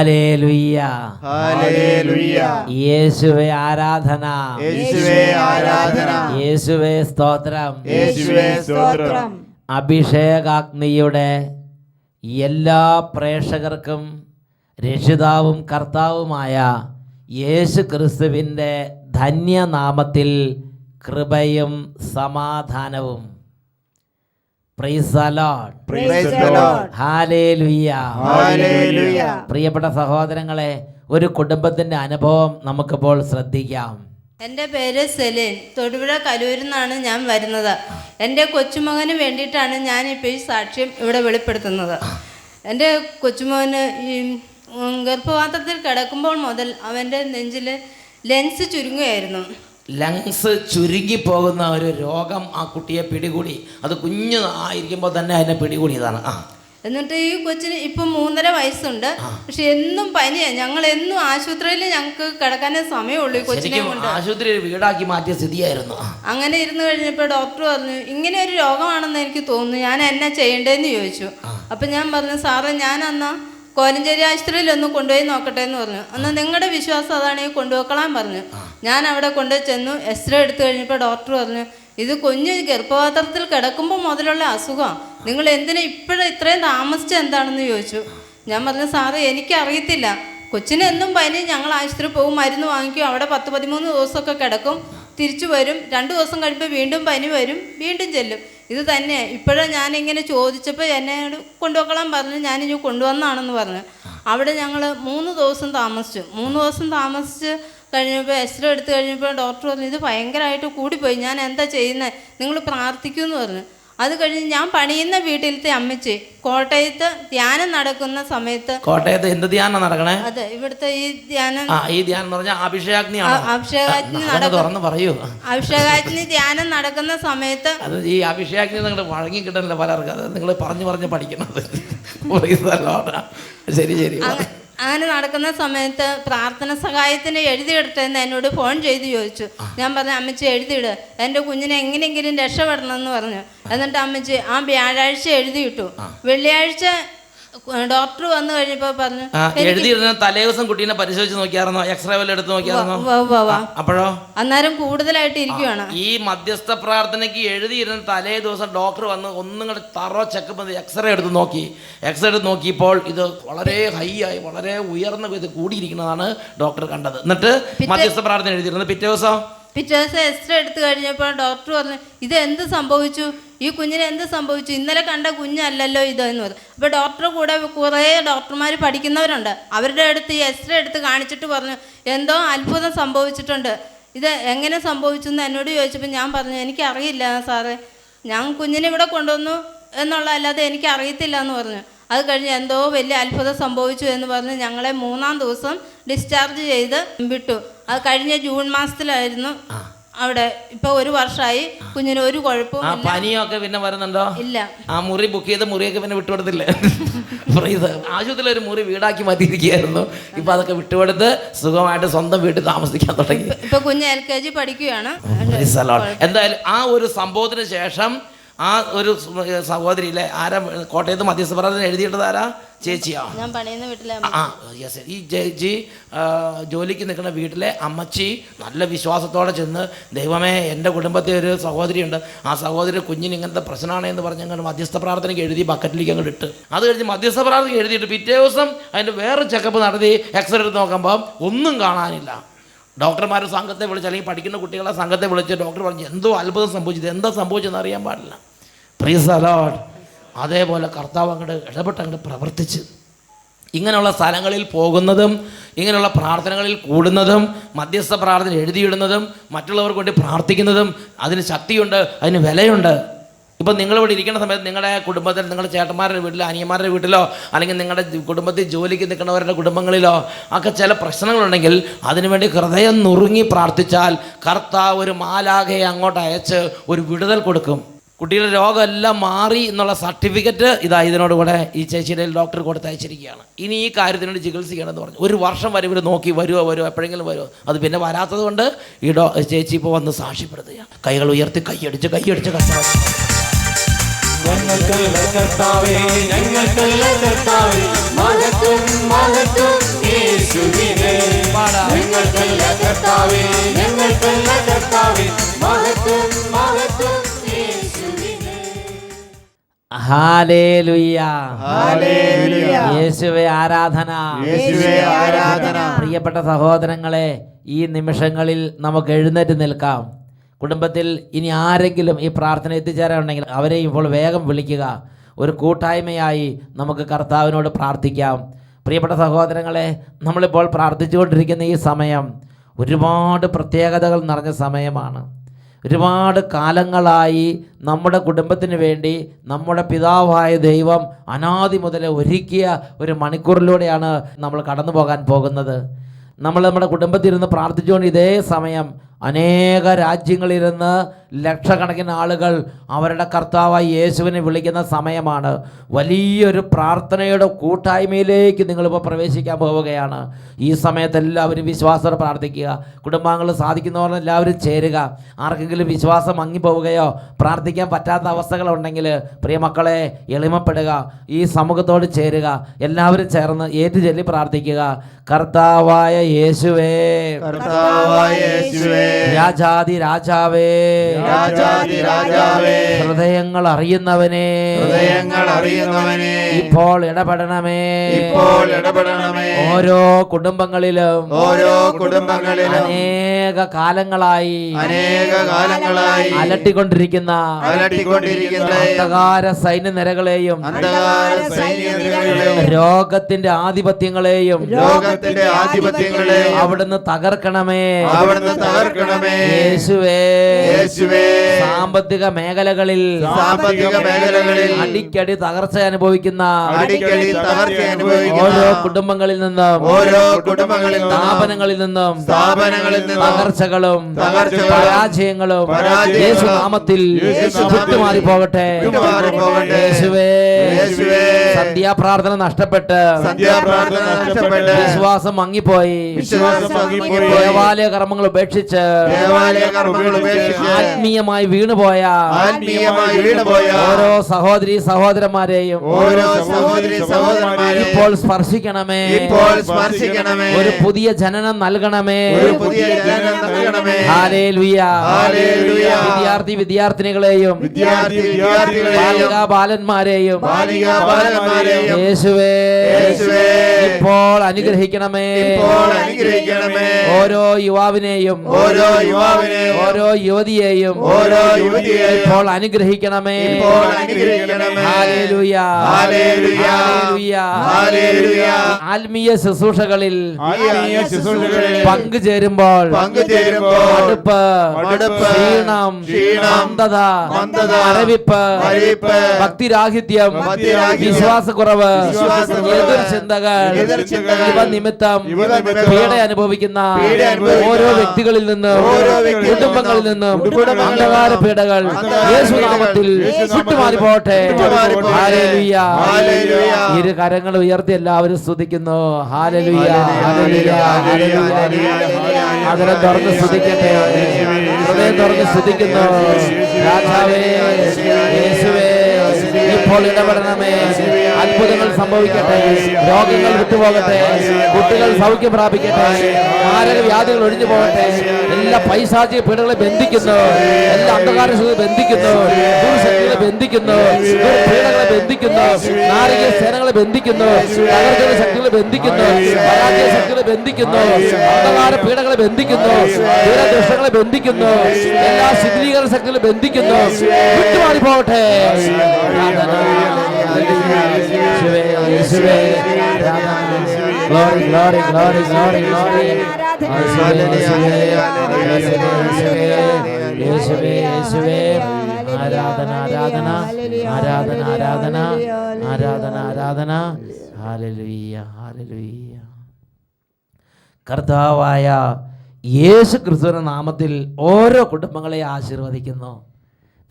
Hallelujah hallelujah. യേശുവേ ആരാധന, യേശുവേ ആരാധന, യേശുവേ സ്തോത്രം. യേശുവേ സ്തോത്രം. അഭിഷേകാഗ്നിയുടെ എല്ലാ പ്രേക്ഷകർക്കും രക്ഷിതാവും കർത്താവുമായ യേശു ക്രിസ്തുവിൻ്റെ ധന്യനാമത്തിൽ കൃപയും സമാധാനവും. Price the Lord. Price the Lord. Hallelujah. Hallelujah. പ്രിയപ്പെട്ട സഹോദരങ്ങളെ, ഒരു കുടുംബത്തിൻ്റെ അനുഭവം നമുക്കിപ്പോൾ ശ്രദ്ധിക്കാം. എൻ്റെ പേര് സെലിൻ. തൊടുപുഴ കലൂരിൽ നിന്നാണ് ഞാൻ വരുന്നത്. എൻ്റെ കൊച്ചുമകന് വേണ്ടിയിട്ടാണ് ഞാനിപ്പോൾ ഈ സാക്ഷ്യം ഇവിടെ വെളിപ്പെടുത്തുന്നത്. എൻ്റെ കൊച്ചുമകന് ഈ ഗർഭപാത്രത്തിൽ കിടക്കുമ്പോൾ മുതൽ അവൻ്റെ നെഞ്ചിൽ ലെൻസ് ചുരുങ്ങുകയായിരുന്നു. ലങ്സ് ചുരുങ്ങിപ്പോകുന്ന ഒരു രോഗം ആ കുട്ടിയെ പിടികൂടി. അത് കുഞ്ഞു ആയിരിക്കുമ്പോൾ തന്നെ അതിനെ പിടികൂടിയതാണ്. എന്നിട്ട് ഈ കൊച്ചിന് ഇപ്പം 3.5 വയസ്സുണ്ട്. പക്ഷെ എന്നും പനിയാണ്. ഞങ്ങൾ എന്നും ആശുപത്രിയിൽ ഞങ്ങൾക്ക് കിടക്കാനേ സമയമുള്ളൂ ഈ കൊച്ചിനെ കൊണ്ട്. ആശുപത്രി വീടാക്കി മാറ്റിയ സ്ഥിതിയായിരുന്നു. അങ്ങനെ ഇരുന്ന് കഴിഞ്ഞപ്പോൾ ഡോക്ടർ പറഞ്ഞു, ഇങ്ങനെ ഒരു രോഗമാണെന്ന് എനിക്ക് തോന്നുന്നു, ഞാൻ എന്നാ ചെയ്യേണ്ടതെന്ന് ചോദിച്ചു. അപ്പം ഞാൻ പറഞ്ഞു, സാറേ ഞാൻ എന്നാ കോലഞ്ചേരി ആശുപത്രിയിൽ ഒന്ന് കൊണ്ടുപോയി നോക്കട്ടെ എന്ന് പറഞ്ഞു. എന്നാൽ നിങ്ങളുടെ വിശ്വാസം അതാണെങ്കിൽ കൊണ്ടുപോക്കളാൻ പറഞ്ഞു. ഞാൻ അവിടെ കൊണ്ടുപോയി ചെന്നു. എക്സ്റേ എടുത്തു കഴിഞ്ഞപ്പോൾ ഡോക്ടർ പറഞ്ഞു, ഇത് കുഞ്ഞ് ഗർഭപാത്രത്തിൽ കിടക്കുമ്പോൾ മുതലുള്ള അസുഖമാണ്, നിങ്ങൾ എന്തിനാ ഇപ്പോഴും ഇത്രയും താമസിച്ചത് എന്താണെന്ന് ചോദിച്ചു. ഞാൻ പറഞ്ഞു, സാറ് എനിക്കറിയത്തില്ല, കൊച്ചിന് എന്നും പനി, ഞങ്ങൾ ആശുപത്രി പോകും, മരുന്ന് വാങ്ങിക്കും, അവിടെ 10-13 ദിവസമൊക്കെ കിടക്കും, തിരിച്ചു വരും, 2 ദിവസം കഴിയുമ്പോൾ വീണ്ടും പനി വരും, വീണ്ടും ചെല്ലും, ഇത് തന്നെ. ഇപ്പോഴും ഞാനിങ്ങനെ ചോദിച്ചപ്പോൾ എന്നോട് കൊണ്ടുപോക്കളാൻ പറഞ്ഞു. ഞാനിനി കൊണ്ടുവന്നാണെന്ന് പറഞ്ഞു. അവിടെ ഞങ്ങൾ 3 ദിവസം താമസിച്ചു. 3 ദിവസം താമസിച്ച് കഴിഞ്ഞപ്പോൾ എക്സ്റേ എടുത്തു കഴിഞ്ഞപ്പോൾ ഡോക്ടർ പറഞ്ഞു, ഇത് ഭയങ്കരമായിട്ട് കൂടിപ്പോയി, ഞാൻ എന്താ ചെയ്യുന്നത്, നിങ്ങൾ പ്രാർത്ഥിക്കുമെന്ന് പറഞ്ഞു. അത് കഴിഞ്ഞ് ഞാൻ പണിയുന്ന വീട്ടിലത്തെ അമ്മച്ചി കോട്ടയത്ത് ധ്യാനം നടക്കുന്ന സമയത്ത്. കോട്ടയത്ത് എന്ത് ധ്യാനം നടക്കണേ? അതെ, ഇവിടുത്തെ ഈ ധ്യാനം എന്ന് പറഞ്ഞാൽ അഭിഷേകാഗ്നി ധ്യാനം നടക്കുന്ന സമയത്ത് അത് ഈ അഭിഷേകാഗ്നി നിങ്ങൾ വഴങ്ങി കിട്ടണില്ല പലർക്കും. അത് നിങ്ങൾ പറഞ്ഞു പഠിക്കണത്. ശരി ശരി. അങ്ങനെ നടക്കുന്ന സമയത്ത് പ്രാർത്ഥന സഹായത്തിന് എഴുതിയിടട്ടെന്ന് എന്നോട് ഫോൺ ചെയ്ത് ചോദിച്ചു. ഞാൻ പറഞ്ഞു, അമ്മച്ചി എഴുതിയിട്, എൻ്റെ കുഞ്ഞിനെ എങ്ങനെയെങ്കിലും രക്ഷപ്പെടണം എന്ന് പറഞ്ഞു. എന്നിട്ട് അമ്മച്ചി ആ വ്യാഴാഴ്ച എഴുതിയിട്ടു. വെള്ളിയാഴ്ച ഡോക്ടർ വന്നു കഴിഞ്ഞപ്പോൾ പറഞ്ഞു, എഴുതിയിരുന്ന തലേ ദിവസം കുട്ടീനെ പരിശോധിച്ച് നോക്കിയായിരുന്നോ? എക്സ്റേ വല്ല എടുത്ത് നോക്കിയായിരുന്നോ? അപ്പോഴോ? അന്നേരം കൂടുതലായിട്ട് ഇരിക്കുവാണ്. ഈ മധ്യസ്ഥ പ്രാർത്ഥനയ്ക്ക് എഴുതിയിരുന്ന തലേ ദിവസം ഡോക്ടർ വന്ന് ഒന്നും കൂടെ തറോ ചെക്കപ്പ് എക്സ്റേ എടുത്ത് നോക്കി. എക്സ്റേ എടുത്ത് നോക്കിയപ്പോൾ ഇത് വളരെ ഹൈ ആയി, വളരെ ഉയർന്ന ഇത് കൂടിയിരിക്കുന്നതാണ് ഡോക്ടർ കണ്ടത്. എന്നിട്ട് മധ്യസ്ഥ പ്രാർത്ഥന എഴുതിയിരുന്നത് പിറ്റേ ദിവസം എക്സ്റേ എടുത്തു കഴിഞ്ഞപ്പോൾ ഡോക്ടർ പറഞ്ഞു, ഇത് എന്ത് സംഭവിച്ചു, ഈ കുഞ്ഞിന് എന്ത് സംഭവിച്ചു, ഇന്നലെ കണ്ട കുഞ്ഞല്ലല്ലോ ഇത് എന്ന് പറഞ്ഞു. അപ്പോൾ ഡോക്ടർ കൂടെ കുറേ ഡോക്ടർമാർ പഠിക്കുന്നവരുണ്ട്. അവരുടെ അടുത്ത് ഈ എക്സ്റേ എടുത്ത് കാണിച്ചിട്ട് പറഞ്ഞു, എന്തോ അത്ഭുതം സംഭവിച്ചിട്ടുണ്ട്, ഇത് എങ്ങനെ സംഭവിച്ചു എന്ന് എന്നോട് ചോദിച്ചപ്പോൾ ഞാൻ പറഞ്ഞു, എനിക്കറിയില്ല സാറേ, ഞാൻ കുഞ്ഞിനെ ഇവിടെ കൊണ്ടുവന്നു എന്നുള്ളതല്ലാതെ എനിക്കറിയത്തില്ല എന്ന് പറഞ്ഞു. അത് കഴിഞ്ഞ് എന്തോ വലിയ അത്ഭുതം സംഭവിച്ചു എന്ന് പറഞ്ഞ് ഞങ്ങളെ 3-ാം ദിവസം ഡിസ്ചാർജ് ചെയ്ത് വിട്ടു. അത് കഴിഞ്ഞ ജൂൺ മാസത്തിലായിരുന്നു. അവിടെ ഇപ്പൊ 1 വർഷമായി, കുഞ്ഞിന് ഒരു കുഴപ്പവും. പനിയൊക്കെ പിന്നെ വരുന്നുണ്ടോ? ഇല്ല. ആ മുറി ബുക്ക് ചെയ്ത മുറിയൊക്കെ പിന്നെ വിട്ടുകൊടുത്തില്ലേ? ആശുപത്രിയിൽ ഒരു മുറി വീടാക്കി മാറ്റിയിരിക്കുകയായിരുന്നു. ഇപ്പൊ അതൊക്കെ വിട്ടുകൊടുത്ത് സുഖമായിട്ട് സ്വന്തം വീട്ടിൽ താമസിക്കാൻ തുടങ്ങി. ഇപ്പൊ കുഞ്ഞ് LKG പഠിക്കുകയാണ്. എന്തായാലും ആ ഒരു സംഭവത്തിന് ശേഷം ആ ഒരു സഹോദരിയിലെ ആരാ കോട്ടയത്ത് മധ്യസ്ഥ പ്രാർത്ഥന എഴുതിയിട്ടത് ആരാ? ചേച്ചിയാ. ഞാൻ പണിയുന്ന വീട്ടിലെ ഈ ചേച്ചി ജോലിക്ക് നിൽക്കുന്ന വീട്ടിലെ അമ്മച്ചി നല്ല വിശ്വാസത്തോടെ ചെന്ന്, ദൈവമേ എൻ്റെ കുടുംബത്തിൽ ഒരു സഹോദരിയുണ്ട്, ആ സഹോദരി കുഞ്ഞിന് ഇങ്ങനത്തെ പ്രശ്നമാണ് എന്ന് പറഞ്ഞ് അങ്ങനെ മധ്യസ്ഥ പ്രാർത്ഥനയ്ക്ക് എഴുതി ബക്കറ്റിലേക്ക് അങ്ങോട്ട് ഇട്ട്. അത് കഴിഞ്ഞ് മധ്യസ്ഥ പ്രാർത്ഥനയ്ക്ക് എഴുതിയിട്ട് പിറ്റേ ദിവസം അതിൻ്റെ വേറെ ചെക്കപ്പ് നടത്തി എക്സ്റേ എടുത്ത് നോക്കുമ്പോൾ ഒന്നും കാണാനില്ല. ഡോക്ടർമാരുടെ സംഘത്തെ വിളിച്ച്, അല്ലെങ്കിൽ പഠിക്കുന്ന കുട്ടികളെ സംഘത്തെ വിളിച്ച് ഡോക്ടർ പറഞ്ഞു, എന്തോ അത്ഭുതം സംഭവിച്ചത്, എന്താ സംഭവിച്ചതെന്ന് അറിയാൻ പാടില്ല. Price the Lord. അതേപോലെ കർത്താവ് അങ്ങോട്ട് പ്രവർത്തിച്ച് ഇങ്ങനെയുള്ള സ്ഥലങ്ങളിൽ പോകുന്നതും ഇങ്ങനെയുള്ള പ്രാർത്ഥനകളിൽ കൂടുന്നതും മധ്യസ്ഥ പ്രാർത്ഥന എഴുതിയിടുന്നതും മറ്റുള്ളവർക്ക് വേണ്ടി പ്രാർത്ഥിക്കുന്നതും അതിന് ശക്തിയുണ്ട്, അതിന് വിലയുണ്ട്. ഇപ്പം നിങ്ങളിവിടെ ഇരിക്കുന്ന സമയത്ത് നിങ്ങളുടെ കുടുംബത്തിൽ, നിങ്ങളുടെ ചേട്ടന്മാരുടെ വീട്ടിലോ അനിയന്മാരുടെ വീട്ടിലോ അല്ലെങ്കിൽ നിങ്ങളുടെ കുടുംബത്തിൽ ജോലിക്ക് നിൽക്കുന്നവരുടെ കുടുംബങ്ങളിലോ ഒക്കെ ചില പ്രശ്നങ്ങളുണ്ടെങ്കിൽ അതിനുവേണ്ടി ഹൃദയം നുറുങ്ങി പ്രാർത്ഥിച്ചാൽ കർത്താവ് ഒരു മാലാഖയെ അങ്ങോട്ട് അയച്ച് ഒരു വിടുതൽ കൊടുക്കും. കുട്ടിയുടെ രോഗമെല്ലാം മാറി എന്നുള്ള സർട്ടിഫിക്കറ്റ് ഇതിനോടുകൂടെ ഈ ചേച്ചിയുടെ ഡോക്ടർ കൊടുത്ത് അയച്ചിരിക്കുകയാണ്. ഇനി ഈ കാര്യത്തിനോട് ചികിത്സിക്കണമെന്ന് പറഞ്ഞു. 1 വർഷം വരെ ഇവർ നോക്കി, വരുമോ എപ്പോഴെങ്കിലും വരുമോ. അത് പിന്നെ വരാത്തത് കൊണ്ട് ഈ ചേച്ചി ഇപ്പോൾ വന്ന് സാക്ഷ്യപ്പെടുത്തുകയാണ്. കൈകൾ ഉയർത്തി കൈയടിച്ച് കർത്താവേ, ഞങ്ങൾക്കല്ല കർത്താവേ, മഹത്വം കർത്താവേ, ഞങ്ങൾക്കല്ല കർത്താവേ, മഹത്വം മഹത്വം യേശുവിനേ. ഹല്ലേലൂയ. ഹല്ലേലൂയ. യേശുവേ ആരാധന. യേശുവേ ആരാധന. പ്രിയപ്പെട്ട സഹോദരങ്ങളെ, ഈ നിമിഷങ്ങളിൽ നമുക്ക് എഴുന്നേറ്റ് നിൽക്കാം. കുടുംബത്തിൽ ഇനി ആരെങ്കിലും ഈ പ്രാർത്ഥന എത്തിച്ചേരാനുണ്ടെങ്കിൽ അവരെ ഇപ്പോൾ വേഗം വിളിക്കുക. ഒരു കൂട്ടായ്മയായി നമുക്ക് കർത്താവിനോട് പ്രാർത്ഥിക്കാം. പ്രിയപ്പെട്ട സഹോദരങ്ങളെ, നമ്മളിപ്പോൾ പ്രാർത്ഥിച്ചുകൊണ്ടിരിക്കുന്ന ഈ സമയം ഒരുപാട് പ്രത്യേകതകൾ നിറഞ്ഞ സമയമാണ്. ഒരുപാട് കാലങ്ങളായി നമ്മുടെ കുടുംബത്തിന് വേണ്ടി നമ്മുടെ പിതാവായ ദൈവം അനാദി മുതലേ ഒരുക്കിയ ഒരു മണിക്കൂറിലൂടെയാണ് നമ്മൾ കടന്നു പോകാൻ പോകുന്നത്. നമ്മൾ നമ്മുടെ കുടുംബത്തിലിരുന്ന് പ്രാർത്ഥിച്ചുകൊണ്ട് ഇതേ സമയം അനേക രാജ്യങ്ങളിലിരുന്ന് ലക്ഷക്കണക്കിന് ആളുകൾ അവരുടെ കർത്താവായി യേശുവിനെ വിളിക്കുന്ന സമയമാണ്. വലിയൊരു പ്രാർത്ഥനയുടെ കൂട്ടായ്മയിലേക്ക് നിങ്ങളിപ്പോൾ പ്രവേശിക്കാൻ പോവുകയാണ്. ഈ സമയത്ത് എല്ലാവരും വിശ്വാസത്തോടെ പ്രാർത്ഥിക്കുക. കുടുംബാംഗങ്ങൾ സാധിക്കുന്നവർ എല്ലാവരും ചേരുക. ആർക്കെങ്കിലും വിശ്വാസം മങ്ങിപ്പോവുകയോ പ്രാർത്ഥിക്കാൻ പറ്റാത്ത അവസ്ഥകളുണ്ടെങ്കിൽ പ്രിയമക്കളെ എളിമപ്പെടുക, ഈ സമൂഹത്തോട് ചേരുക. എല്ലാവരും ചേർന്ന് ഏറ്റുചൊല്ലി പ്രാർത്ഥിക്കുക. കർത്താവായ യേശുവേ, കർത്താവായ യേശുവേ, രാജാതി രാജാവേ, രാജാതി രാജാവേ, ഹൃദയങ്ങൾ അറിയുന്നവനെ, ഹൃദയങ്ങൾ അറിയുന്നവനെ, ഇപ്പോൾ ഇടപെടണമേ. ഇപ്പോൾ ഇടപെടണമേ. ഓരോ കുടുംബങ്ങളിലും ഓരോ കുടുംബങ്ങളിലും അനേക കാലങ്ങളായി അലട്ടിക്കൊണ്ടിരിക്കുന്ന അന്ധകാര സൈന്യനിരകളെയും അന്ധകാര സൈന്യനിരകളെയും രോഗത്തിന്റെ ആധിപത്യങ്ങളെയും അവിടുന്ന് തകർക്കണമേ. യേശുവേ, സാമ്പത്തിക മേഖലകളിൽ അടിക്കടി തകർച്ച അനുഭവിക്കുന്ന ഓരോ കുടുംബങ്ങളിൽ നിന്നും സ്ഥാപനങ്ങളിൽ നിന്നും തകർച്ചകളും പരാജയങ്ങളും യേശുനാമത്തിൽ വിട്ടുമാറി പോകട്ടെ. യേശുവേ, സന്ധ്യാപ്രാർത്ഥന നഷ്ടപ്പെട്ട് വിശ്വാസം മങ്ങിപ്പോയി ദേവാലയ കർമ്മങ്ങൾ ഉപേക്ഷിച്ച് ആത്മീയമായി വീണുപോയ ഓരോ സഹോദരി സഹോദരന്മാരെയും ഇപ്പോൾ സ്പർശിക്കണമേ. ഒരു പുതിയ ജനനം നൽകണമേ. ഹല്ലേലൂയ. വിദ്യാർത്ഥി വിദ്യാർത്ഥിനികളെയും ബാലികാ ബാലന്മാരെയും യേശുവേ ഇപ്പോൾ അനുഗ്രഹിക്കണമേ. ഓരോ യുവാവിനെയും ഓരോ യുവതിയെയും ഇപ്പോൾ അനുഗ്രഹിക്കണമേ. ഹല്ലേലൂയ. ഹല്ലേലൂയ. ആത്മീയ ശുശ്രൂഷകളിൽ പങ്കുചേരുമ്പോൾ മടുപ്പ്, ക്ഷീണം, മന്ദത, മരവിപ്പ്, ഭക്തിരാഹിത്യം, വിശ്വാസക്കുറവ്, എതിർ ചിന്തകൾ ഇവ നിമിത്തം പീഡ അനുഭവിക്കുന്ന ഓരോ വ്യക്തികളിൽ നിന്നും കുടുംബങ്ങളിൽ നിന്നും അന്ധകാര പീഡകൾ യേശുനാമത്തിൽ വിട്ടുമാറി പോട്ടെ. ഹല്ലേലൂയ. ഇരു കരങ്ങൾ ഉയർത്തി എല്ലാവരും സ്തുതിക്കുന്നു. ഹല്ലേലൂയ. അതിനെ തുറന്ന് സ്തുതിക്കട്ടെ. ഹൃദയം തുറന്ന് സ്തുതിക്കുന്നു. രാജാവേ, യേശുവേ, ഇപ്പോൾ ഇടപെടണമേ. അത്ഭുതങ്ങൾ സംഭവിക്കട്ടെ. രോഗങ്ങൾ വിട്ടുപോകട്ടെ. കുട്ടികൾ സൗഖ്യം പ്രാപിക്കട്ടെ. മാരക വ്യാധികൾ ഒഴിഞ്ഞു പോകട്ടെ. എല്ലാ പൈശാചിക പീഡകളെ ബന്ധിക്കുന്നു. എല്ലാ അന്ധകാര ശക്തികളെ ബന്ധിക്കുന്നു. ദുർശക്തികളെ ബന്ധിക്കുന്നു. ദുർപീഡകളെ ബന്ധിക്കുന്നു. നാരകീയ സേനകളെ ബന്ധിക്കുന്നു. തകർക്കുന്ന ശക്തികളെ ബന്ധിക്കുന്നു. പരാജയ ശക്തികളെ ബന്ധിക്കുന്നു. അന്ധകാര പീഡകളെ ബന്ധിക്കുന്നു. ദുരദൃഷ്ടങ്ങളെ ബന്ധിക്കുന്നു. എല്ലാ ശിഥിലീകരണ ശക്തികളെ ബന്ധിക്കുന്നു. വിട്ടുമാറി പോകട്ടെ. Glory, glory, glory, glory, glory. യേശുവേ, യേശുവേ, ആരാധന, ആരാധന, ആരാധന, ആരാധന, ആരാധന, ആരാധന. Hallelujah, hallelujah. കർത്താവായ യേശു ക്രിസ്തുവിന്റെ നാമത്തിൽ ഓരോ കുടുംബങ്ങളെ ആശീർവദിക്കുന്നു.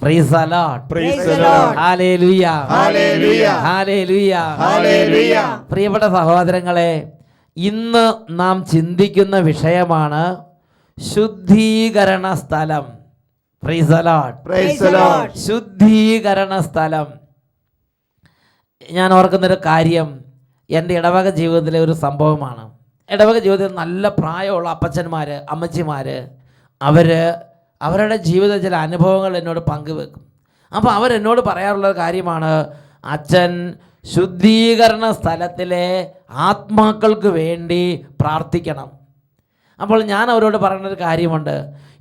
Praise the Lord. Praise the Lord. Hallelujah. Hallelujah. Hallelujah. Hallelujah. പ്രിയപ്പെട്ട സഹോദരങ്ങളെ, ഇന്ന് നാം ചിന്തിക്കുന്ന വിഷയമാണ് ശുദ്ധീകരണ സ്ഥലം. Praise the Lord. Praise the Lord. ശുദ്ധീകരണ സ്ഥലം. ഞാൻ ഓർക്കുന്നൊരു കാര്യം എൻ്റെ ഇടവക ജീവിതത്തിലെ ഒരു സംഭവമാണ്. ഇടവക ജീവിതത്തിൽ നല്ല പ്രായമുള്ള അപ്പച്ചന്മാർ, അമ്മച്ചിമാർ അവരുടെ ജീവിത ചില അനുഭവങ്ങൾ എന്നോട് പങ്കുവെക്കും. അപ്പോൾ അവരെന്നോട് പറയാറുള്ള കാര്യമാണ്, അച്ഛൻ ശുദ്ധീകരണ സ്ഥലത്തിലെ ആത്മാക്കൾക്ക് വേണ്ടി പ്രാർത്ഥിക്കണം. അപ്പോൾ ഞാൻ അവരോട് പറയുന്നൊരു കാര്യമുണ്ട്,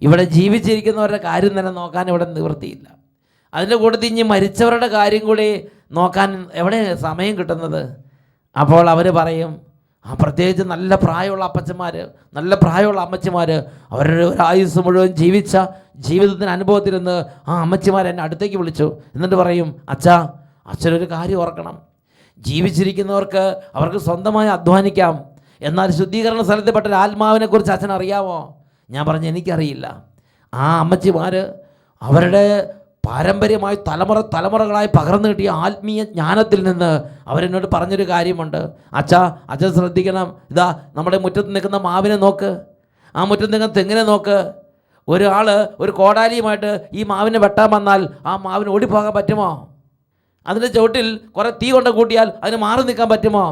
ഇവിടെ ജീവിച്ചിരിക്കുന്നവരുടെ കാര്യം തന്നെ നോക്കാൻ ഇവിടെ നിവൃത്തിയില്ല. അതിൻ്റെ കൂട്ടത്തിൽ ഇനി മരിച്ചവരുടെ കാര്യം കൂടി നോക്കാൻ എവിടെ സമയം കിട്ടുന്നത്? അപ്പോൾ അവർ പറയും, പ്രത്യേകിച്ച് നല്ല പ്രായമുള്ള അപ്പച്ചന്മാർ, നല്ല പ്രായമുള്ള അമ്മച്ചിമാർ, അവരുടെ ഒരു ആയുസ് മുഴുവൻ ജീവിച്ച ജീവിതത്തിൻ്റെ അനുഭവത്തിൽ നിന്ന് ആ അമ്മച്ചിമാർ എന്നെ അടുത്തേക്ക് വിളിച്ചു. എന്നിട്ട് പറയും, അച്ഛനൊരു കാര്യം ഓർക്കണം, ജീവിച്ചിരിക്കുന്നവർക്ക് അവർക്ക് സ്വന്തമായി അധ്വാനിക്കാം, എന്നാൽ ശുദ്ധീകരണ സ്ഥലത്തിൽപ്പെട്ട ഒരു ആത്മാവിനെക്കുറിച്ച് അച്ഛൻ അറിയാമോ? ഞാൻ പറഞ്ഞു, എനിക്കറിയില്ല. ആ അമ്മച്ചിമാർ അവരുടെ പാരമ്പര്യമായി തലമുറകളായി പകർന്നു കിട്ടിയ ആത്മീയ ജ്ഞാനത്തിൽ നിന്ന് അവരെന്നോട് പറഞ്ഞൊരു കാര്യമുണ്ട്, അച്ഛൻ ശ്രദ്ധിക്കണം, ഇതാ നമ്മുടെ മുറ്റത്ത് നിൽക്കുന്ന മാവിനെ നോക്ക്, ആ മുറ്റത്ത് നിൽക്കുന്ന തെങ്ങിനെ നോക്ക്. ഒരാൾ ഒരു കോടാലിയുമായിട്ട് ഈ മാവിനെ വെട്ടാൻ വന്നാൽ ആ മാവിന് ഓടിപ്പോകാൻ പറ്റുമോ? അതിൻ്റെ ചുവട്ടിൽ കുറേ തീ കൊണ്ട് കൂട്ടിയാൽ അതിന് മാറി നിൽക്കാൻ പറ്റുമോ?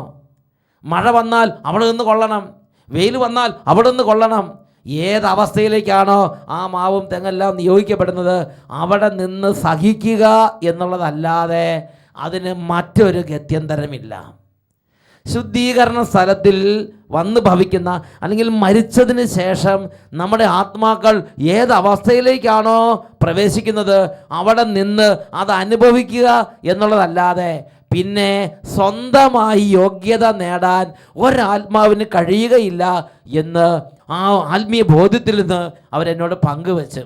മഴ വന്നാൽ അവിടെ നിന്ന് കൊള്ളണം, വെയിൽ വന്നാൽ അവിടെ നിന്ന് കൊള്ളണം. ഏതവസ്ഥയിലേക്കാണോ ആ മാവും തെങ്ങെല്ലാം നിയോഗിക്കപ്പെടുന്നത് അവിടെ നിന്ന് സഹിക്കുക എന്നുള്ളതല്ലാതെ അതിന് മറ്റൊരു ഗത്യന്തരമില്ല. ശുദ്ധീകരണ സ്ഥലത്തിൽ വന്ന് ഭവിക്കുന്ന അല്ലെങ്കിൽ മരിച്ചതിന് ശേഷം നമ്മുടെ ആത്മാക്കൾ ഏതവസ്ഥയിലേക്കാണോ പ്രവേശിക്കുന്നത് അവിടെ നിന്ന് അത് അനുഭവിക്കുക എന്നുള്ളതല്ലാതെ പിന്നെ സ്വന്തമായി യോഗ്യത നേടാൻ ഒരാത്മാവിന് കഴിയുകയില്ല എന്ന് ആ ആത്മീയ ബോധ്യത്തിൽ നിന്ന് അവരെന്നോട് പങ്കുവെച്ച്.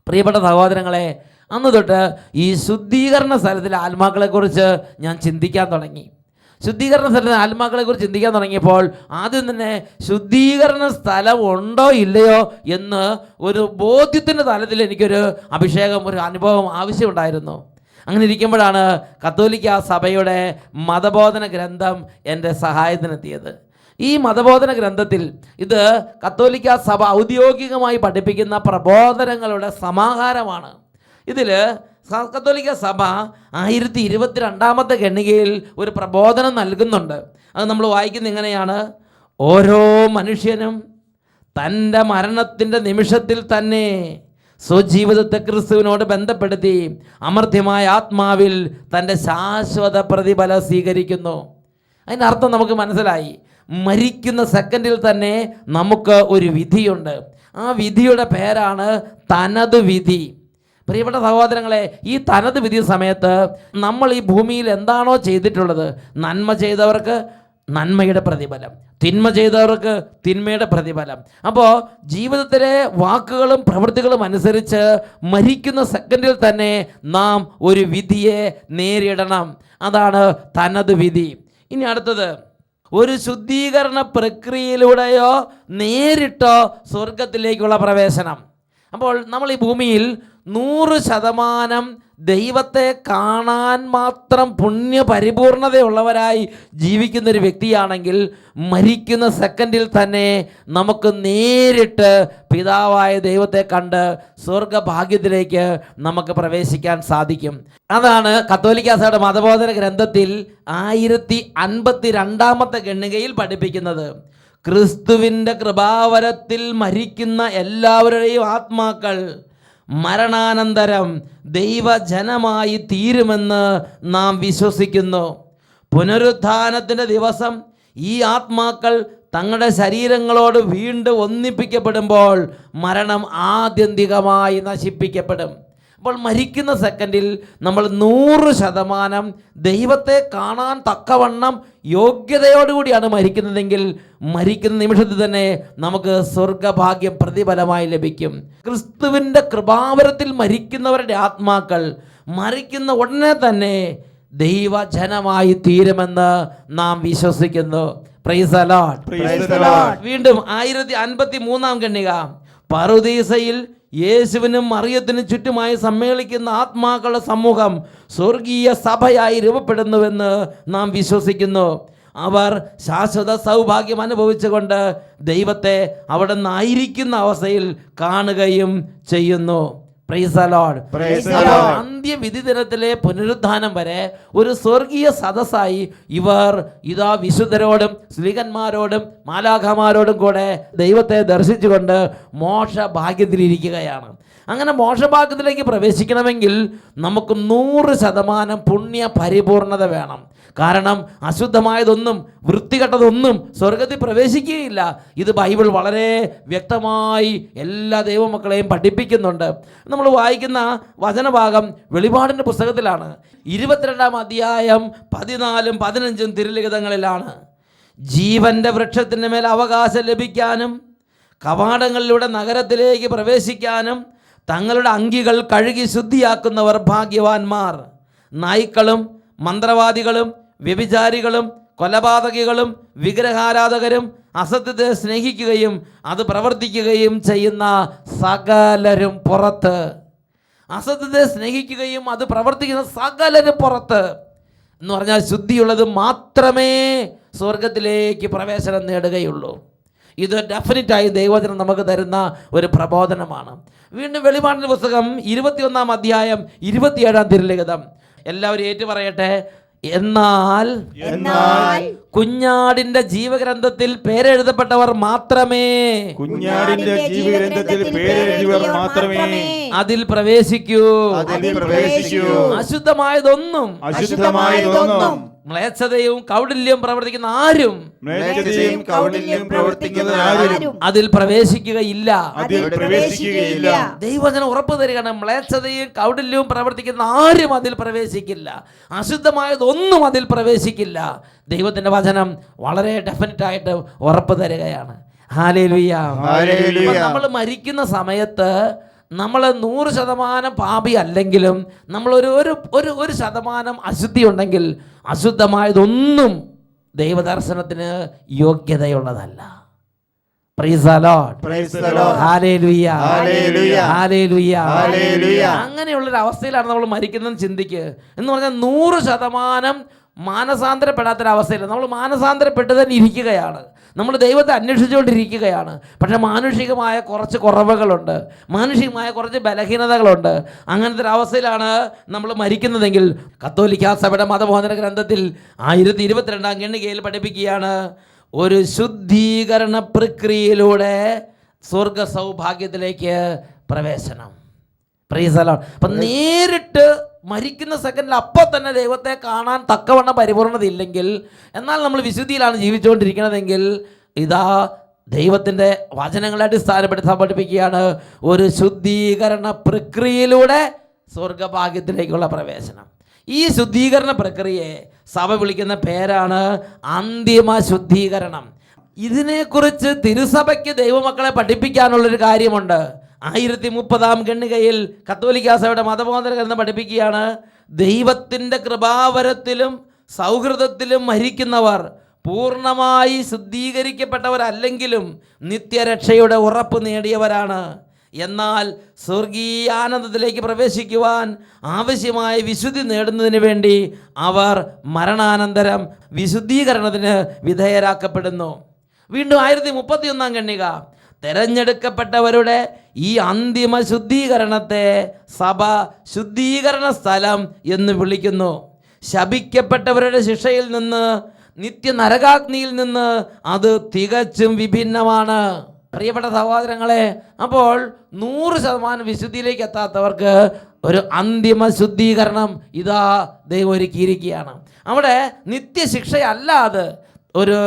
പ്രിയപ്പെട്ട സഹോദരങ്ങളെ, അന്ന് തൊട്ട് ഈ ശുദ്ധീകരണ സ്ഥലത്തിലെ ആത്മാക്കളെക്കുറിച്ച് ഞാൻ ചിന്തിക്കാൻ തുടങ്ങി. ശുദ്ധീകരണ സ്ഥലത്തിലെ ആത്മാക്കളെക്കുറിച്ച് ചിന്തിക്കാൻ തുടങ്ങിയപ്പോൾ ആദ്യം തന്നെ ശുദ്ധീകരണ സ്ഥലം ഉണ്ടോ ഇല്ലയോ എന്ന് ഒരു ബോധ്യത്തിൻ്റെ തലത്തിൽ എനിക്കൊരു അഭിഷേകം, ഒരു അനുഭവം ആവശ്യമുണ്ടായിരുന്നു. അങ്ങനെ ഇരിക്കുമ്പോഴാണ് കത്തോലിക്ക സഭയുടെ മതബോധന ഗ്രന്ഥം എൻ്റെ സഹായത്തിനെത്തിയത്. ഈ മതബോധന ഗ്രന്ഥത്തിൽ ഇത് കത്തോലിക്ക സഭ ഔദ്യോഗികമായി പഠിപ്പിക്കുന്ന പ്രബോധനങ്ങളുടെ സമാഹാരമാണ്. ഇതിൽ കത്തോലിക്ക സഭ 1022 ഖണ്ഡികയിൽ ഒരു പ്രബോധനം നൽകുന്നുണ്ട്. അത് നമ്മൾ വായിക്കുന്നത് ഇങ്ങനെയാണ്: ഓരോ മനുഷ്യനും തൻ്റെ മരണത്തിൻ്റെ നിമിഷത്തിൽ തന്നെ സ്വജീവിതത്തെ ക്രിസ്തുവിനോട് ബന്ധപ്പെടുത്തി അമർത്യമായ ആത്മാവിൽ തൻ്റെ ശാശ്വത പ്രതിഫലം സ്വീകരിക്കുന്നു. അതിൻ്റെ അർത്ഥം നമുക്ക് മനസ്സിലായി. മരിക്കുന്ന സെക്കൻഡിൽ തന്നെ നമുക്ക് ഒരു വിധിയുണ്ട്. ആ വിധിയുടെ പേരാണ് തനത് വിധി. പ്രിയപ്പെട്ട സഹോദരങ്ങളെ, ഈ തനത് വിധി സമയത്ത് നമ്മൾ ഈ ഭൂമിയിൽ എന്താണോ ചെയ്തിട്ടുള്ളത്, നന്മ ചെയ്തവർക്ക് നന്മയുടെ പ്രതിഫലം, തിന്മ ചെയ്തവർക്ക് തിന്മയുടെ പ്രതിഫലം. അപ്പോൾ ജീവിതത്തിലെ വാക്കുകളും പ്രവൃത്തികളും അനുസരിച്ച് മരിക്കുന്ന സെക്കൻഡിൽ തന്നെ നാം ഒരു വിധിയെ നേരിടണം. അതാണ് തനത് വിധി. ഇനി അടുത്തത്, ഒരു ശുദ്ധീകരണ പ്രക്രിയയിലൂടെയോ നേരിട്ടോ സ്വർഗത്തിലേക്കുള്ള പ്രവേശനം. അപ്പോൾ നമ്മൾ ഈ ഭൂമിയിൽ 100% ദൈവത്തെ കാണാൻ മാത്രം പുണ്യപരിപൂർണതയുള്ളവരായി ജീവിക്കുന്നൊരു വ്യക്തിയാണെങ്കിൽ മരിക്കുന്ന സെക്കൻഡിൽ തന്നെ നമുക്ക് നേരിട്ട് പിതാവായ ദൈവത്തെ കണ്ട് സ്വർഗഭാഗ്യത്തിലേക്ക് നമുക്ക് പ്രവേശിക്കാൻ സാധിക്കും. അതാണ് കത്തോലിക്ക സഭയുടെ മതബോധന ഗ്രന്ഥത്തിൽ 1052 ഖണ്ഡികയിൽ പഠിപ്പിക്കുന്നത്. ക്രിസ്തുവിൻ്റെ കൃപാവരത്തിൽ മരിക്കുന്ന എല്ലാവരുടെയും ആത്മാക്കൾ മരണാനന്തരം ദൈവജനമായി തീരുമെന്ന് നാം വിശ്വസിക്കുന്നു. പുനരുത്ഥാനത്തിൻ്റെ ദിവസം ഈ ആത്മാക്കൾ തങ്ങളുടെ ശരീരങ്ങളോട് വീണ്ടും ഒന്നിപ്പിക്കപ്പെടുമ്പോൾ മരണം ആത്യന്തികമായി നശിപ്പിക്കപ്പെടും. അപ്പോൾ മരിക്കുന്ന സെക്കൻഡിൽ നമ്മൾ 100% ദൈവത്തെ കാണാൻ തക്കവണ്ണം യോഗ്യതയോടുകൂടിയാണ് മരിക്കുന്നതെങ്കിൽ മരിക്കുന്ന നിമിഷത്തിൽ തന്നെ നമുക്ക് സ്വർഗഭാഗ്യം പ്രതിഫലമായി ലഭിക്കും. ക്രിസ്തുവിൻ്റെ കൃപാവരത്തിൽ മരിക്കുന്നവരുടെ ആത്മാക്കൾ മരിക്കുന്ന ഉടനെ തന്നെ ദൈവജനമായി തീരുമെന്ന് നാം വിശ്വസിക്കുന്നു. Price the Lord. വീണ്ടും 1053 ഖണ്ഡിക, പറുദീസയിൽ യേശുവിനും മറിയത്തിനും ചുറ്റുമായി സമ്മേളിക്കുന്ന ആത്മാക്കളുടെ സമൂഹം സ്വർഗീയ സഭയായി രൂപപ്പെടുന്നുവെന്ന് നാം വിശ്വസിക്കുന്നു. അവർ ശാശ്വത സൗഭാഗ്യം അനുഭവിച്ചുകൊണ്ട് ദൈവത്തെ അവിടെ നിന്നായിരിക്കുന്ന അവസ്ഥയിൽ കാണുകയും ചെയ്യുന്നു. Price the Lord. Praise the Lord. അന്ത്യവിധി ദിനത്തിലെ പുനരുദ്ധാനം വരെ ഒരു സ്വർഗീയ സദസ്സായി ഇവർ ഇതാ വിശുദ്ധരോടും സ്ലീഹന്മാരോടും മാലാഖമാരോടും കൂടെ ദൈവത്തെ ദർശിച്ചുകൊണ്ട് മോക്ഷഭാഗ്യത്തിലിരിക്കുകയാണ്. അങ്ങനെ മോക്ഷഭാഗ്യത്തിലേക്ക് പ്രവേശിക്കണമെങ്കിൽ നമുക്ക് 100% പുണ്യ പരിപൂർണത വേണം. കാരണം അശുദ്ധമായതൊന്നും വൃത്തികെട്ടതൊന്നും സ്വർഗത്തിൽ പ്രവേശിക്കുകയില്ല. ഇത് ബൈബിൾ വളരെ വ്യക്തമായി എല്ലാ ദൈവമക്കളെയും പഠിപ്പിക്കുന്നുണ്ട്. നമ്മൾ വായിക്കുന്ന വചനഭാഗം വെളിപാടിൻ്റെ പുസ്തകത്തിലാണ്. 22-ാം അധ്യായം 14-ഉം 15-ഉം തിരുലിഖിതങ്ങളിലാണ്. ജീവന്റെ വൃക്ഷത്തിൻ്റെ മേൽ അവകാശം ലഭിക്കാനും കവാടങ്ങളിലൂടെ നഗരത്തിലേക്ക് പ്രവേശിക്കാനും തങ്ങളുടെ അങ്കികൾ കഴുകി ശുദ്ധിയാക്കുന്നവർ ഭാഗ്യവാന്മാർ. നായ്ക്കളും മന്ത്രവാദികളും വ്യഭിചാരികളും കൊലപാതകികളും വിഗ്രഹാരാധകരും അസത്യത്തെ സ്നേഹിക്കുകയും അത് പ്രവർത്തിക്കുകയും ചെയ്യുന്ന സകലരും പുറത്ത്. അസത്യത്തെ സ്നേഹിക്കുകയും അത് പ്രവർത്തിക്കുന്ന സകലരും പുറത്ത് എന്ന് പറഞ്ഞാൽ ശുദ്ധിയുള്ളത് മാത്രമേ സ്വർഗത്തിലേക്ക് പ്രവേശനം നേടുകയുള്ളൂ. ഇത് ഡെഫിനറ്റായി ദൈവവചനം നമുക്ക് തരുന്ന ഒരു പ്രബോധനമാണ്. വീണ്ടും വെളിപാടിൻ്റെ പുസ്തകം 21-ാം അധ്യായം 27-ാം തിരുലിഖിതം. എല്ലാവരും ഏറ്റു പറയട്ടെ. എന്നാൽ കുഞ്ഞാടിന്റെ ജീവഗ്രന്ഥത്തിൽ പേരെഴുതപ്പെട്ടവർ മാത്രമേ അതിൽ പ്രവേശിക്കൂ. അശുദ്ധമായതൊന്നും മ്ലേച്ഛതയും കൗടില്യവും പ്രവർത്തിക്കുന്ന ആരും അതിൽ പ്രവേശിക്കുകയില്ല. ദൈവവചനം ഉറപ്പ് തരികയാണ്. മ്ലേച്ഛതയും കൗടില്യവും പ്രവർത്തിക്കുന്ന ആരും അതിൽ പ്രവേശിക്കില്ല. അശുദ്ധമായതൊന്നും അതിൽ പ്രവേശിക്കില്ല. ദൈവത്തിന്റെ വചനം വളരെ ഡെഫിനറ്റായിട്ട് ഉറപ്പ് തരികയാണ്. ഹല്ലേലൂയ. നമ്മൾ മരിക്കുന്ന സമയത്ത് നമ്മൾ 100% പാപി അല്ലെങ്കിലും നമ്മൾ ഒരു ശതമാനം അശുദ്ധി ഉണ്ടെങ്കിൽ അശുദ്ധമായതൊന്നും ദൈവദർശനത്തിന് യോഗ്യതയുള്ളതല്ല. Praise the Lord. Hallelujah. Hallelujah. അങ്ങനെയുള്ളൊരു അവസ്ഥയിലാണ് നമ്മൾ മരിക്കുന്നതെന്ന് ചിന്തിക്കുക. എന്ന് പറഞ്ഞാൽ 100% മാനസാന്തരപ്പെടാത്തൊരവസ്ഥയില്ല. നമ്മൾ മാനസാന്തരപ്പെട്ട് തന്നെ ഇരിക്കുകയാണ്. നമ്മൾ ദൈവത്തെ അന്വേഷിച്ചുകൊണ്ടിരിക്കുകയാണ്. പക്ഷേ മാനുഷികമായ കുറച്ച് കുറവുകളുണ്ട്, മാനുഷികമായ കുറച്ച് ബലഹീനതകളുണ്ട്. അങ്ങനത്തെ ഒരു അവസ്ഥയിലാണ് നമ്മൾ മരിക്കുന്നതെങ്കിൽ കത്തോലിക്കാ സഭയുടെ മതബോധന ഗ്രന്ഥത്തിൽ 1022-ാം ഖണ്ഡികയിൽ പഠിപ്പിക്കുകയാണ്, ഒരു ശുദ്ധീകരണ പ്രക്രിയയിലൂടെ സ്വർഗ സൗഭാഗ്യത്തിലേക്ക് പ്രവേശനം. Price the Lord. അപ്പം നേരിട്ട് മരിക്കുന്ന സെക്കൻഡിൽ അപ്പോൾ തന്നെ ദൈവത്തെ കാണാൻ തക്കവണ്ണം പരിപൂർണത ഇല്ലെങ്കിൽ, എന്നാൽ നമ്മൾ വിശുദ്ധിയിലാണ് ജീവിച്ചുകൊണ്ടിരിക്കുന്നതെങ്കിൽ ഇതാ ദൈവത്തിൻ്റെ വചനങ്ങളെ അടിസ്ഥാനപ്പെടുത്തി പഠിപ്പിക്കുകയാണ്, ഒരു ശുദ്ധീകരണ പ്രക്രിയയിലൂടെ സ്വർഗഭാഗ്യത്തിലേക്കുള്ള പ്രവേശനം. ഈ ശുദ്ധീകരണ പ്രക്രിയയെ സഭ വിളിക്കുന്ന പേരാണ് അന്തിമ ശുദ്ധീകരണം. ഇതിനെക്കുറിച്ച് തിരുസഭയ്ക്ക് ദൈവമക്കളെ പഠിപ്പിക്കാനുള്ളൊരു കാര്യമുണ്ട്. 1030-ാം ഖണ്ഡികയിൽ കത്തോലിക്കാ സഭയുടെ മതബോധന ഗ്രന്ഥം പഠിപ്പിക്കുകയാണ്, ദൈവത്തിൻ്റെ കൃപാവരത്തിലും സൗഹൃദത്തിലും മരിക്കുന്നവർ പൂർണ്ണമായി ശുദ്ധീകരിക്കപ്പെട്ടവരല്ലെങ്കിലും നിത്യരക്ഷയുടെ ഉറപ്പ് നേടിയവരാണ്. എന്നാൽ സ്വർഗീയാനന്ദത്തിലേക്ക് പ്രവേശിക്കുവാൻ ആവശ്യമായ വിശുദ്ധി നേടുന്നതിന് വേണ്ടി അവർ മരണാനന്തരം വിശുദ്ധീകരണത്തിന് വിധേയരാക്കപ്പെടുന്നു. വീണ്ടും 1031-ാം ഖണ്ഡിക തെരഞ്ഞെടുക്കപ്പെട്ടവരുടെ ഈ അന്തിമ ശുദ്ധീകരണത്തെ സഭ ശുദ്ധീകരണ സ്ഥലം എന്ന് വിളിക്കുന്നു. ശപിക്കപ്പെട്ടവരുടെ ശിക്ഷയിൽ നിന്ന്, നിത്യ നരകാഗ്നിയിൽ നിന്ന് അത് തികച്ചും വിഭിന്നമാണ്. പ്രിയപ്പെട്ട സഹോദരങ്ങളെ, അപ്പോൾ 100% വിശുദ്ധിയിലേക്ക് എത്താത്തവർക്ക് ഒരു അന്തിമ ശുദ്ധീകരണം ഇതാ ദൈവം ഒരുക്കിയിരിക്കുകയാണ്. അവിടെ നിത്യശിക്ഷയല്ലാതെ ഒരു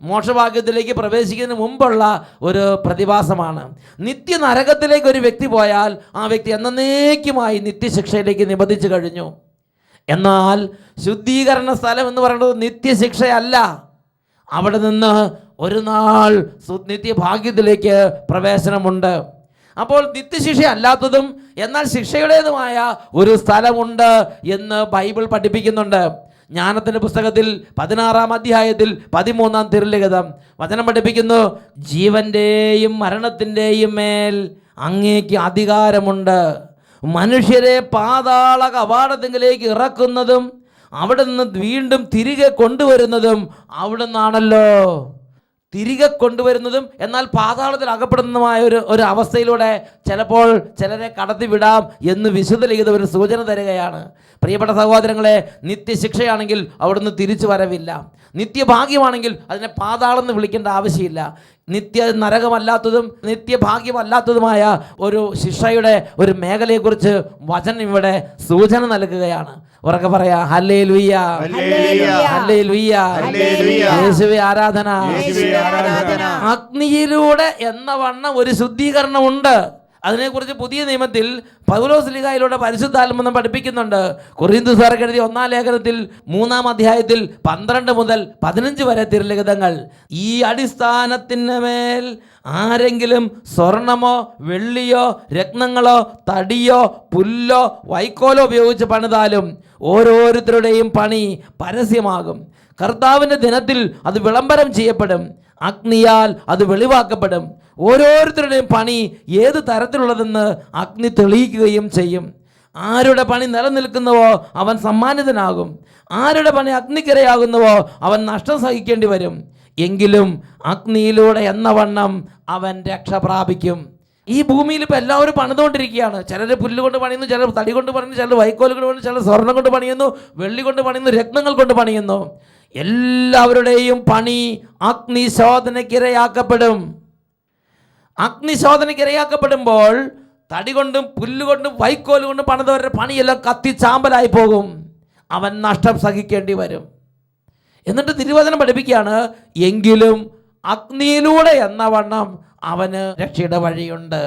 മോക്ഷഭാഗ്യത്തിലേക്ക് പ്രവേശിക്കുന്നതിന് മുമ്പുള്ള ഒരു പ്രതിഭാസമാണ്. നിത്യനരകത്തിലേക്ക് ഒരു വ്യക്തി പോയാൽ ആ വ്യക്തി എന്നേക്കുമായി നിത്യശിക്ഷയിലേക്ക് നിബന്ധിച്ചു കഴിഞ്ഞു. എന്നാൽ ശുദ്ധീകരണ സ്ഥലം എന്ന് പറയുന്നത് നിത്യശിക്ഷയല്ല. അവിടെ നിന്ന് ഒരു നാൾ നിത്യഭാഗ്യത്തിലേക്ക് പ്രവേശനമുണ്ട്. അപ്പോൾ നിത്യശിക്ഷ അല്ലാത്തതും എന്നാൽ ശിക്ഷയുടേതുമായ ഒരു സ്ഥലമുണ്ട് എന്ന് ബൈബിൾ പഠിപ്പിക്കുന്നുണ്ട്. ജ്ഞാനത്തിൻ്റെ പുസ്തകത്തിൽ 16-ാം അധ്യായത്തിൽ 13-ാം തിരുലിഖിതം വചനം പഠിപ്പിക്കുന്നു, ജീവൻ്റെയും മരണത്തിൻ്റെയും മേൽ അങ്ങേക്ക് അധികാരമുണ്ട്. മനുഷ്യരെ പാതാള കവാടത്തിലേക്ക് ഇറക്കുന്നതും അവിടെ നിന്ന് വീണ്ടും തിരികെ കൊണ്ടുവരുന്നതും അവിടെ നിന്നാണല്ലോ. തിരികെ കൊണ്ടുവരുന്നതും എന്നാൽ പാതാളത്തിൽ അകപ്പെടുന്നതുമായ ഒരു അവസ്ഥയിലൂടെ ചിലപ്പോൾ ചിലരെ കടത്തിവിടാം എന്ന് വിശുദ്ധ ലിഖിതം ഒരു സൂചന തരികയാണ്. പ്രിയപ്പെട്ട സഹോദരങ്ങളെ, നിത്യശിക്ഷയാണെങ്കിൽ അവിടുന്ന് തിരിച്ചു വരവില്ല. നിത്യഭാഗ്യമാണെങ്കിൽ അതിനെ പാതാളം എന്ന് വിളിക്കേണ്ട ആവശ്യമില്ല. നിത്യ നരകമല്ലാത്തതും നിത്യഭാഗ്യമല്ലാത്തതുമായ ഒരു ശിക്ഷയുടെ ഒരു മേഖലയെക്കുറിച്ച് വചനം ഇവിടെ സൂചന നൽകുകയാണ്. ഉറക്കെ പറയാ ഹല്ലേലൂയ, ഹല്ലേലൂയ, യേശുവേ ആരാധന. അഗ്നിയിലൂടെ എന്ന വണ്ണം ഒരു ശുദ്ധീകരണം ഉണ്ട്. അതിനെക്കുറിച്ച് പുതിയ നിയമത്തിൽ പൗലോസ് ശ്ലീഹായിലൂടെ പരിശുദ്ധാത്മ പഠിപ്പിക്കുന്നുണ്ട്. കൊരിന്ത്യർക്കെഴുതിയ എഴുതിയ 1-ാം ലേഖനത്തിൽ 3-ാം അധ്യായത്തിൽ 12 മുതൽ 15 വരെ തിരുലിഖിതങ്ങൾ. ഈ അടിസ്ഥാനത്തിന് മേൽ ആരെങ്കിലും സ്വർണമോ വെള്ളിയോ രത്നങ്ങളോ തടിയോ പുല്ലോ വൈക്കോലോ ഉപയോഗിച്ച് പണിതാലും ഓരോരുത്തരുടെയും പണി പരസ്യമാകും. കർത്താവിൻ്റെ ദിനത്തിൽ അത് വിളംബരം ചെയ്യപ്പെടും. അഗ്നിയാൽ അത് വെളിവാക്കപ്പെടും. ഓരോരുത്തരുടെയും പണി ഏത് തരത്തിലുള്ളതെന്ന് അഗ്നി തെളിയിക്കുകയും ചെയ്യും. ആരുടെ പണി നിലനിൽക്കുന്നുവോ അവൻ സമ്മാനിതനാകും. ആരുടെ പണി അഗ്നിക്കിരയാകുന്നുവോ അവൻ നഷ്ടം സഹിക്കേണ്ടി വരും. എങ്കിലും അഗ്നിയിലൂടെ എന്ന വണ്ണം അവൻ രക്ഷ പ്രാപിക്കും. ഈ ഭൂമിയിൽ ഇപ്പോൾ എല്ലാവരും പണിതുകൊണ്ടിരിക്കുകയാണ്. ചിലർ പുല്ല് കൊണ്ട് പണിയുന്നു, ചിലർ തടി കൊണ്ട് പണിയുന്നു, ചിലർ വൈക്കോൽ കൊണ്ട് പണിയുന്നു, ചിലർ സ്വർണ്ണം കൊണ്ട് പണിയുന്നു, വെള്ളി കൊണ്ട് പണിയുന്നു, രത്നങ്ങൾ കൊണ്ട് പണിയുന്നു. എല്ലാവരുടെയും പണി അഗ്നിശോധനയ്ക്കിരയാക്കപ്പെടും. അഗ്നിശോധനയ്ക്കിരയാക്കപ്പെടുമ്പോൾ തടി കൊണ്ടും പുല്ലുകൊണ്ടും വൈക്കോൽ കൊണ്ടും പണിതവരുടെ പണിയെല്ലാം കത്തിച്ചാമ്പലായി പോകും. അവൻ നഷ്ടം സഹിക്കേണ്ടി വരും. എന്നിട്ട് തിരുവചനം പഠിപ്പിക്കുകയാണ്, എങ്കിലും അഗ്നിയിലൂടെ എന്ന വണ്ണം അവന് രക്ഷയുടെ വഴിയുണ്ട്.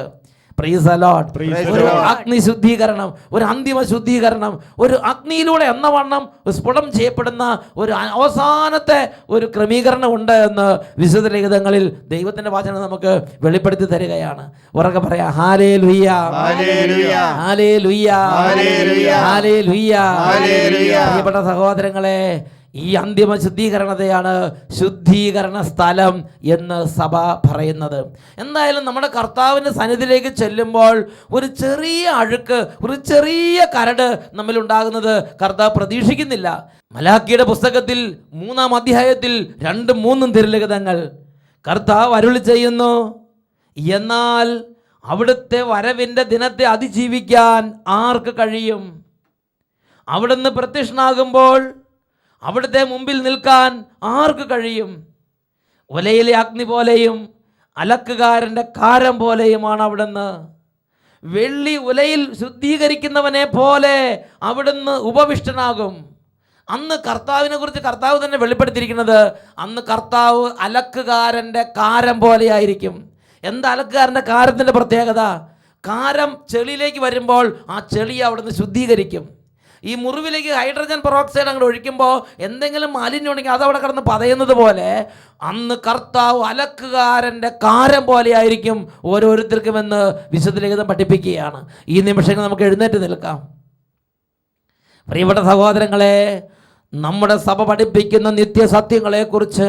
Price the Lord. ഒരു അഗ്നി ശുദ്ധീകരണം, ഒരു അന്തിമ ശുദ്ധീകരണം, ഒരു അഗ്നിയിലൂടെ എന്ന വണ്ണം സ്ഫുടം ചെയ്യപ്പെടുന്ന ഒരു അവസാനത്തെ ഒരു ക്രമീകരണം ഉണ്ട് എന്ന് വിശുദ്ധ ലിഖിതങ്ങളിൽ ദൈവത്തിന്റെ വചനം നമുക്ക് വെളിപ്പെടുത്തി തരികയാണ്. ഉറക്കെ പറയാ ഹല്ലേലൂയ, ഹല്ലേലൂയ, ഹല്ലേലൂയ, ഹല്ലേലൂയ. പ്രിയപ്പെട്ട സഹോദരങ്ങളെ, ഈ അന്തിമ ശുദ്ധീകരണത്തെയാണ് ശുദ്ധീകരണ സ്ഥലം എന്ന് സഭ പറയുന്നത്. എന്തായാലും നമ്മുടെ കർത്താവിൻ്റെ സന്നിധിയിലേക്ക് ചെല്ലുമ്പോൾ ഒരു ചെറിയ അഴുക്ക്, ഒരു ചെറിയ കരട് നമ്മിലുണ്ടാകുന്നത് കർത്താവ് പ്രതീക്ഷിക്കുന്നില്ല. മലാക്കിയുടെ പുസ്തകത്തിൽ 3-ാം അധ്യായത്തിൽ 2-3 തിരുലിഖിതങ്ങൾ കർത്താവ് അരുളി ചെയ്യുന്നു, എന്നാൽ അവിടുത്തെ വരവിൻ്റെ ദിനത്തെ അതിജീവിക്കാൻ ആർക്ക് കഴിയും? അവിടുന്ന് പ്രത്യക്ഷനാകുമ്പോൾ അവിടുത്തെ മുമ്പിൽ നിൽക്കാൻ ആർക്ക് കഴിയും? ഒലയിലെ അഗ്നി പോലെയും അലക്കുകാരൻ്റെ കാരം പോലെയുമാണ് അവിടുന്ന്. വെള്ളി ഉലയിൽ ശുദ്ധീകരിക്കുന്നവനെ പോലെ അവിടുന്ന് ഉപവിഷ്ടനാകും. അന്ന് കർത്താവിനെ കുറിച്ച് കർത്താവ് തന്നെ വെളിപ്പെടുത്തിയിരിക്കുന്നത്, അന്ന് കർത്താവ് അലക്കുകാരൻ്റെ കാരം പോലെയായിരിക്കും. എന്താ അലക്കുകാരൻ്റെ കാരത്തിൻ്റെ പ്രത്യേകത? കാരം ചെളിയിലേക്ക് വരുമ്പോൾ ആ ചെളി അവിടുന്ന് ശുദ്ധീകരിക്കും. ഈ മുറിവിലേക്ക് ഹൈഡ്രജൻ പെറോക്സൈഡ് അങ്ങോട്ട് ഒഴിക്കുമ്പോൾ എന്തെങ്കിലും മാലിന്യം ഉണ്ടെങ്കിൽ അതവിടെ കിടന്ന് പതയുന്നത് പോലെ അന്ന് കർത്താവ് അലക്കുകാരൻ്റെ കാരം പോലെയായിരിക്കും ഓരോരുത്തർക്കുമെന്ന് വിശുദ്ധ ലിഖിതം പഠിപ്പിക്കുകയാണ്. ഈ നിമിഷങ്ങൾ നമുക്ക് എഴുന്നേറ്റ് നിൽക്കാം. പ്രിയപ്പെട്ട സഹോദരങ്ങളെ, നമ്മുടെ സഭ പഠിപ്പിക്കുന്ന നിത്യസത്യങ്ങളെക്കുറിച്ച്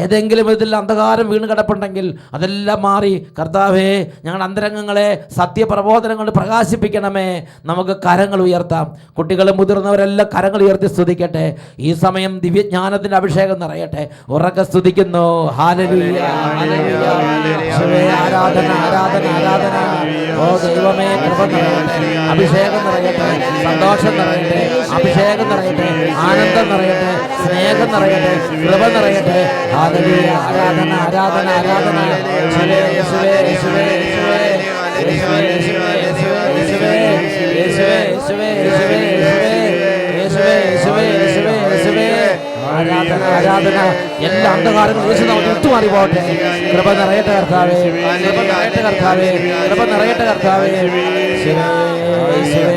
ഏതെങ്കിലും ഇതിൽ അന്ധകാരം വീണ് കിടപ്പുണ്ടെങ്കിൽ അതെല്ലാം മാറി, കർത്താവേ ഞങ്ങളുടെ അന്തരംഗങ്ങളെ സത്യപ്രബോധനങ്ങൾ പ്രകാശിപ്പിക്കണമേ. നമുക്ക് കരങ്ങൾ ഉയർത്താം. കുട്ടികളും മുതിർന്നവരെല്ലാം കരങ്ങൾ ഉയർത്തി സ്തുതിക്കട്ടെ. ഈ സമയം ദിവ്യജ്ഞാനത്തിൻ്റെ അഭിഷേകം നിറയട്ടെ. ഉറക്കെ സ്തുതിക്കുന്നു. Hallelujah, hallelujah. ആരാധന, ആരാധന, ആരാധന. ഓ ദൈവമേ, കൃപ നിറയട്ടെ, അഭിഷേകം നിറയട്ടെ, സന്തോഷം നിറയട്ടെ, അഭിഷേകം നിറയട്ടെ, ആനന്ദം നിറയട്ടെ, സ്നേഹം നിറയട്ടെ, കൃപ നിറയട്ടെ. ഹല്ലേലൂയ, ആരാധന, ആരാധന, ആരാധന. യേശുവേ, യേശുവേ, യേശുവേ, യേശുവേ, യേശുവേ, യേശുവേ, യേശുവേ, യേശുവേ, യേശുവേ, യേശുവേ, യേശുവേ, യേശുവേ, യേശുവേ, യേശുവേ. ആരാധന, ആരാധന. എല്ലാ അന്ധകാരങ്ങളും യേശു നമ്മൾ വിട്ടുമാറി പോട്ടെ. കൃപ നിറയട്ടെ കർത്താവേ, കൃപ നിറയട്ടെ കർത്താവേ, കൃപ നിറയട്ടെ കർത്താവേ. യേശുവേ, യേശുവേ,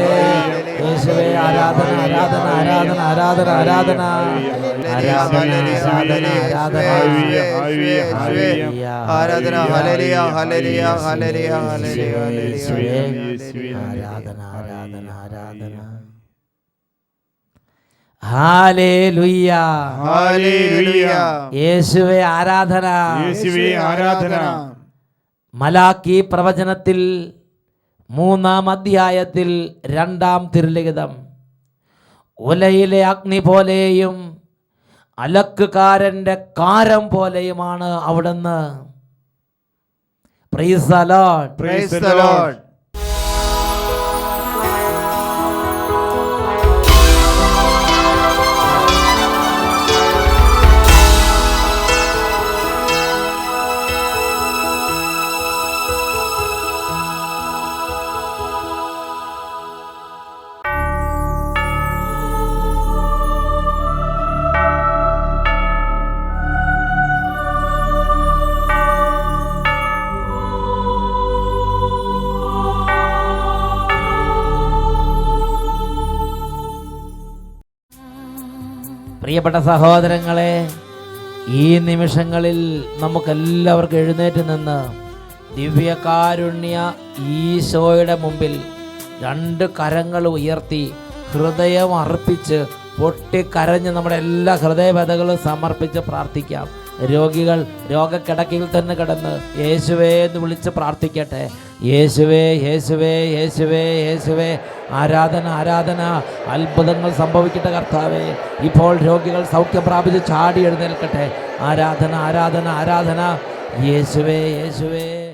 യേശുവേ. ആരാധന, ആരാധന, ആരാധന, ആരാധന, ആരാധന, ആരാധന, ആരാധന, ആരാധന, ആരാധന. ഹല്ലേലൂയ, ഹല്ലേലൂയ, ഹല്ലേലൂയ, ഹല്ലേലൂയ, ആരാധന, ആരാധന, ആരാധന. Hallelujah, hallelujah. യേശുവേ ആരാധന, യേശുവേ ആരാധന. മലാക്കി പ്രവചനത്തിൽ 3-ാം അധ്യായത്തിൽ 2-ാം തിരുലിഖിതം, ഉലയിലെ അഗ്നി പോലെയും അലക്കുകാരൻ്റെ കാരം പോലെയുമാണ് അവിടുന്ന്. Price the Lord. Price the Lord. പ്രിയപ്പെട്ട സഹോദരങ്ങളെ, ഈ നിമിഷങ്ങളിൽ നമുക്കെല്ലാവർക്കും എഴുന്നേറ്റ് നിന്ന് ദിവ്യകാരുണ്യ ഈശോയുടെ മുമ്പിൽ 2 കരങ്ങൾ ഉയർത്തി ഹൃദയം അർപ്പിച്ച് പൊട്ടിക്കരഞ്ഞ് നമ്മുടെ എല്ലാ ഹൃദയവ്യഥകളും സമർപ്പിച്ച് പ്രാർത്ഥിക്കാം. രോഗികൾ രോഗക്കിടക്കയിൽ തന്നെ കിടന്ന് യേശുവേ എന്ന് വിളിച്ച് പ്രാർത്ഥിക്കട്ടെ. യേശുവേ, യേശുവേ, യേശുവേ, യേശുവേ. ആരാധന, ആരാധന. അത്ഭുതങ്ങൾ സംഭവിക്കട്ടെ കർത്താവേ. ഇപ്പോൾ രോഗികൾ സൗഖ്യം പ്രാപിച്ച് ചാടി എഴുന്നേൽക്കട്ടെ. ആരാധന, ആരാധന, ആരാധന. യേശുവേ, യേശുവേ.